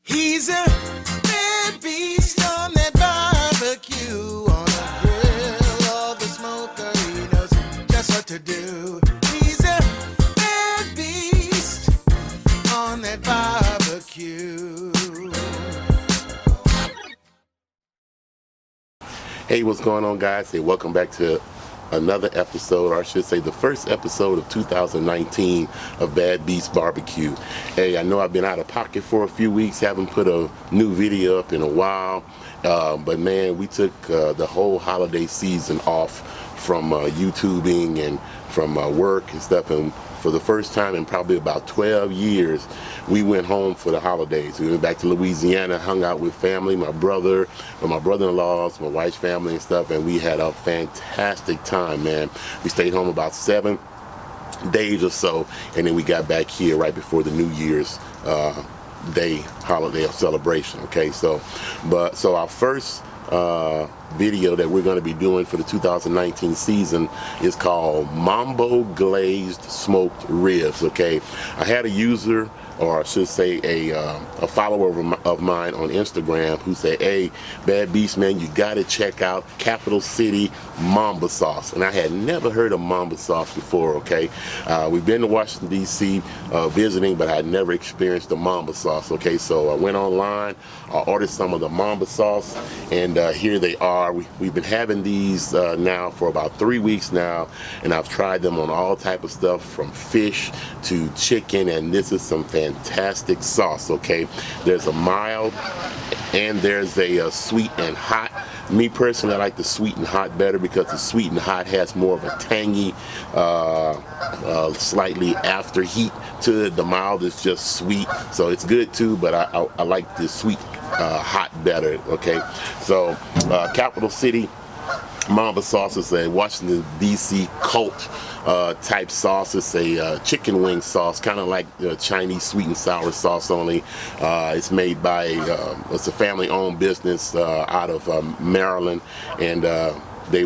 He's a bad beast on that barbecue, on the grill or the smoker. He knows just what to do. He's a bad beast on that barbecue. Hey, what's going on, guys? Hey, welcome back to another episode, or I should say the first episode of 2019 of Bad Beast Barbecue. Hey, I know I've been out of pocket for a few weeks, haven't put a new video up in a while, but man, we took the whole holiday season off from YouTubing and from work and stuff, and for the first time in probably about 12 years, we went home for the holidays. We went back to Louisiana, hung out with family, my brother, my brother-in-laws, my wife's family and stuff, and we had a fantastic time, man. We stayed home about 7 days or so, and then we got back here right before the New Year's Day holiday of celebration. Okay, so our first video that we're going to be doing for the 2019 season is called Mambo Glazed Smoked Ribs. Okay, I had a user, or I should say a follower of mine on Instagram, who said, "Hey, Bad Beast, man, you got to check out Capital City Mambo sauce." And I had never heard of Mambo sauce before. Okay, we've been to Washington D.C. Visiting, but I had never experienced the Mambo sauce. Okay, so I went online, I ordered some of the Mambo sauce, and here they are. We've been having these now for about 3 weeks now, and I've tried them on all type of stuff from fish to chicken, and this is some fantastic sauce. Okay, there's a mild and there's a sweet and hot. Me personally, I like the sweet and hot better because the sweet and hot has more of a tangy, slightly after heat to it. The mild is just sweet, so it's good too, but I like the sweet hot better. Okay, so Capital City Mambo sauce is a Washington D.C. cult type sauce. It's a chicken wing sauce, kind of like Chinese sweet and sour sauce, only it's made by it's a family-owned business out of Maryland, and they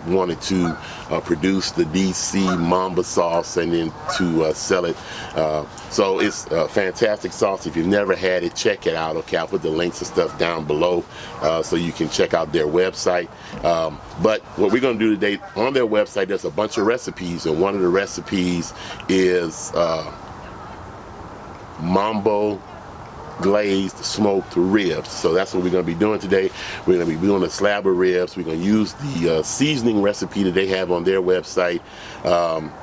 wanted to produce the DC Mambo sauce and then to sell it. So it's a fantastic sauce. If you've never had it, check it out. Okay, I'll put the links and stuff down below so you can check out their website. But what we're going to do today, on their website, there's a bunch of recipes, and one of the recipes is Mambo Glazed Smoked Ribs. So that's what we're going to be doing today. We're going to be doing a slab of ribs. We're going to use the seasoning recipe that they have on their website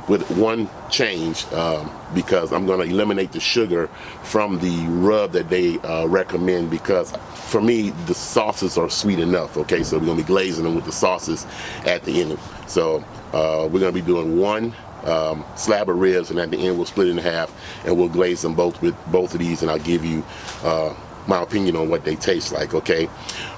with one change, because I'm going to eliminate the sugar from the rub that they recommend, because for me the sauces are sweet enough. Okay, so we're going to be glazing them with the sauces at the end. So we're going to be doing one slab of ribs, and at the end we'll split it in half and we'll glaze them both with both of these, and I'll give you my opinion on what they taste like. Okay,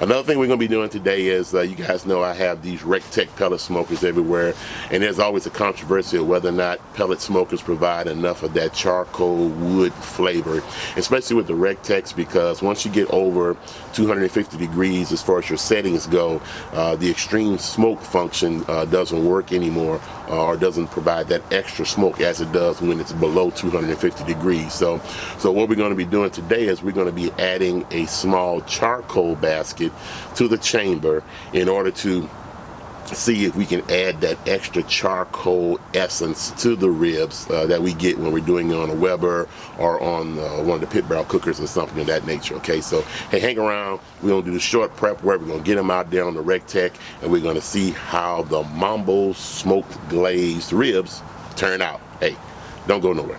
another thing we're going to be doing today is you guys know I have these Tec pellet smokers everywhere, and there's always a controversy of whether or not pellet smokers provide enough of that charcoal wood flavor, especially with the Tecs, because once you get over 250 degrees as far as your settings go, the extreme smoke function doesn't work anymore, or doesn't provide that extra smoke as it does when it's below 250 degrees. So what we're going to be doing today is we're going to be adding a small charcoal basket to the chamber in order to see if we can add that extra charcoal essence to the ribs that we get when we're doing it on a Weber or on one of the pit barrel cookers or something of that nature. Okay, so hey, hang around. We're going to do the short prep work. We're going to get them out there on the Tec, and we're going to see how the Mambo smoked glazed ribs turn out. Hey, don't go nowhere.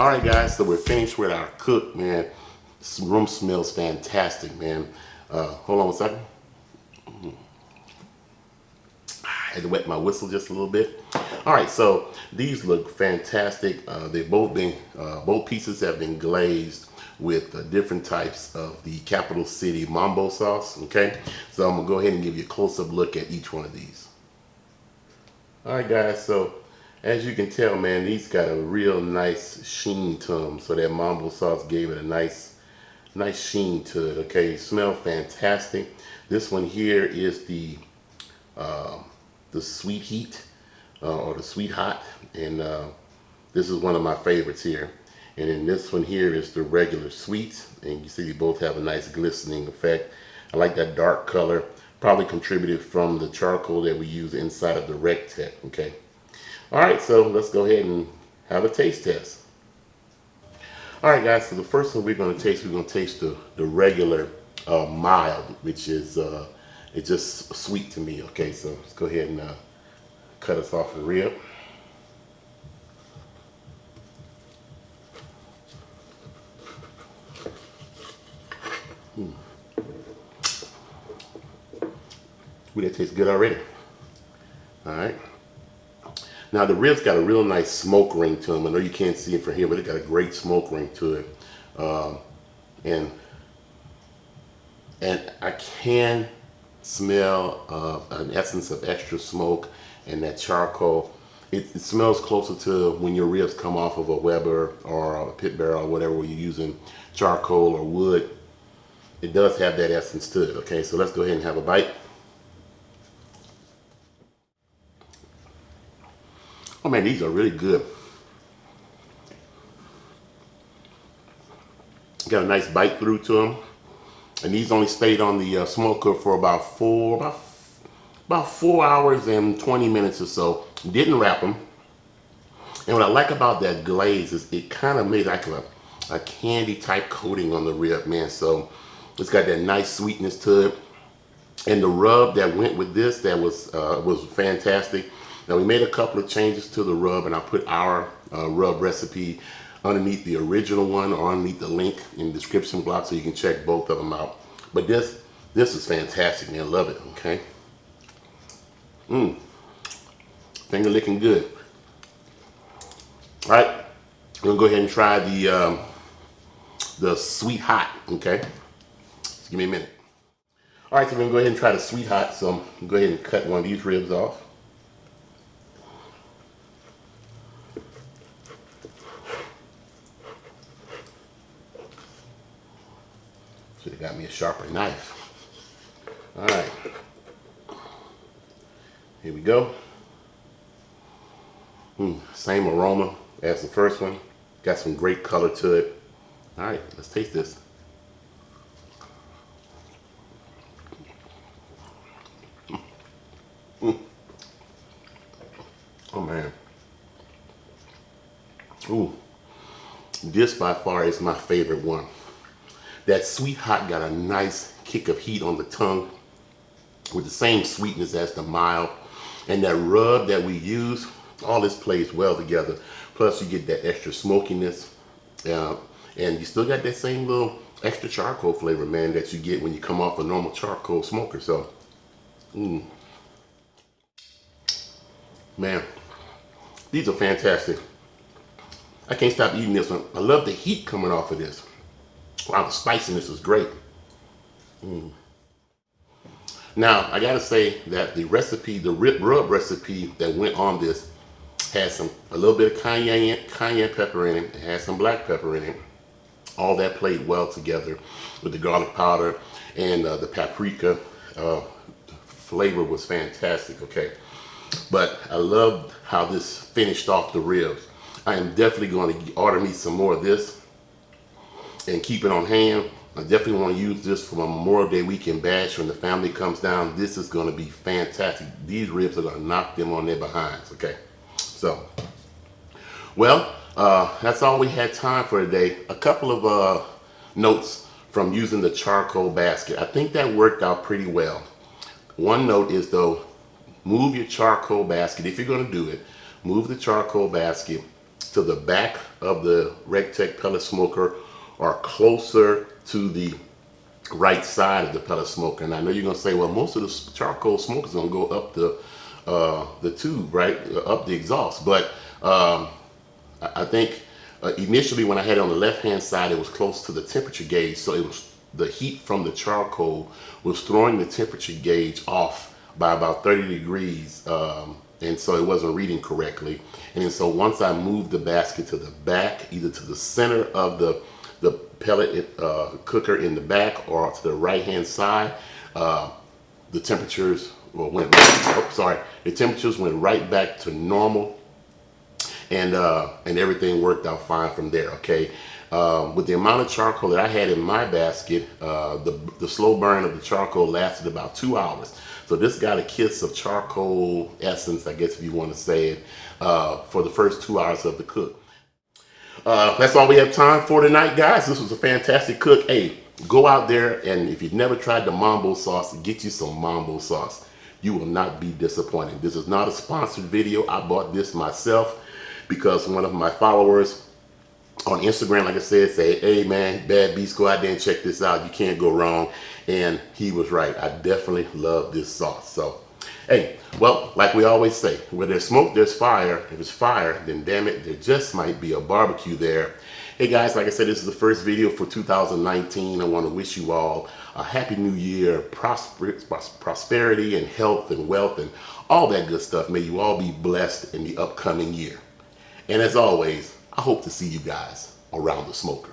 All right, guys, so we're finished with our cook, man. This room smells fantastic, man. Hold on one second. I had to wet my whistle just a little bit. All right, so these look fantastic. Both pieces have been glazed with different types of the capital city Mambo sauce. Okay, so I'm gonna go ahead and give you a close-up look at each one of these. All right, guys, so as you can tell, man, these got a real nice sheen to them. So that Mambo sauce gave it a nice sheen to it. Okay, smell fantastic. This one here is the sweet heat or the sweet hot, and this is one of my favorites here. And then this one here is the regular sweet, and you see they both have a nice glistening effect. I like that dark color, probably contributed from the charcoal that we use inside of the Tec. Okay, all right, so let's go ahead and have a taste test. All right, guys, so the first one we're going to taste the regular mild, which is it's just sweet to me. Okay, so let's go ahead and cut us off the rib. Ooh, that tastes good already. All right. Now the ribs got a real nice smoke ring to them. I know you can't see it from here, but it got a great smoke ring to it. And I can smell an essence of extra smoke and that charcoal. It smells closer to when your ribs come off of a Weber or a pit barrel or whatever, where you're using charcoal or wood. It does have that essence to it. Okay, so let's go ahead and have a bite. Oh man, these are really good. Got a nice bite through to them, and these only stayed on the smoker for about 4 hours and 20 minutes or so. Didn't wrap them. And what I like about that glaze is it kind of made like a candy type coating on the rib, man. So it's got that nice sweetness to it. And the rub that went with this, that was fantastic. Now we made a couple of changes to the rub, and I put our rub recipe underneath the original one or underneath the link in the description block, so you can check both of them out. But this is fantastic, man. Love it. Okay. Finger licking good. All right, we're gonna go ahead and try the sweet hot. Okay, just give me a minute. All right, so we're gonna go ahead and try the sweet hot. So I'm gonna go ahead and cut one of these ribs off. Should have got me a sharper knife. All right, here we go. Same aroma as the first one. Got some great color to it. All right, let's taste this. Oh man. Ooh, this by far is my favorite one. That sweet hot got a nice kick of heat on the tongue with the same sweetness as the mild. And that rub that we use, all this plays well together. Plus you get that extra smokiness. And you still got that same little extra charcoal flavor, man, that you get when you come off a normal charcoal smoker. So, man, these are fantastic. I can't stop eating this one. I love the heat coming off of this. Wow, the spiciness is great. Now, I gotta say that the recipe, the rub recipe that went on this has a little bit of cayenne pepper in it. It has some black pepper in it. All that played well together with the garlic powder and the paprika. Flavor was fantastic, okay? But I loved how this finished off the ribs. I am definitely going to order me some more of this and keep it on hand. I definitely want to use this for my Memorial Day weekend bash when the family comes down. This is going to be fantastic. These ribs are going to knock them on their behinds, okay? So, well, that's all we had time for today. A couple of notes from using the charcoal basket. I think that worked out pretty well. One note is, though, move your charcoal basket. If you're going to do it, move the charcoal basket to the back of the Tec pellet smoker or closer to the right side of the pellet smoker. And I know you're gonna say, well, most of the charcoal smoke is gonna go up the tube, right, up the exhaust. But I think initially when I had it on the left hand side, it was close to the temperature gauge, so it was the heat from the charcoal was throwing the temperature gauge off by about 30 degrees, and so it wasn't reading correctly. And then so once I moved the basket to the back, either to the center of the pellet cooker in the back or to the right hand side, the temperatures the temperatures went right back to normal, and everything worked out fine from there. Okay, with the amount of charcoal that I had in my basket, the slow burn of the charcoal lasted about 2 hours. So this got a kiss of charcoal essence, I guess if you want to say it, for the first 2 hours of the cook. That's all we have time for tonight, guys. This was a fantastic cook. Hey, go out there, and if you've never tried the Mambo sauce, get you some Mambo sauce. You will not be disappointed. This is not a sponsored video. I bought this myself because one of my followers on Instagram, like I said, say, hey man, Bad Beast, go out there and check this out. You can't go wrong. And he was right. I definitely love this sauce. So, hey, well, like we always say, where there's smoke, there's fire. If it's fire, then damn it, there just might be a barbecue there. Hey guys, like I said, this is the first video for 2019. I want to wish you all a happy new year, prosperity and health and wealth and all that good stuff. May you all be blessed in the upcoming year. And as always, I hope to see you guys around the smoker.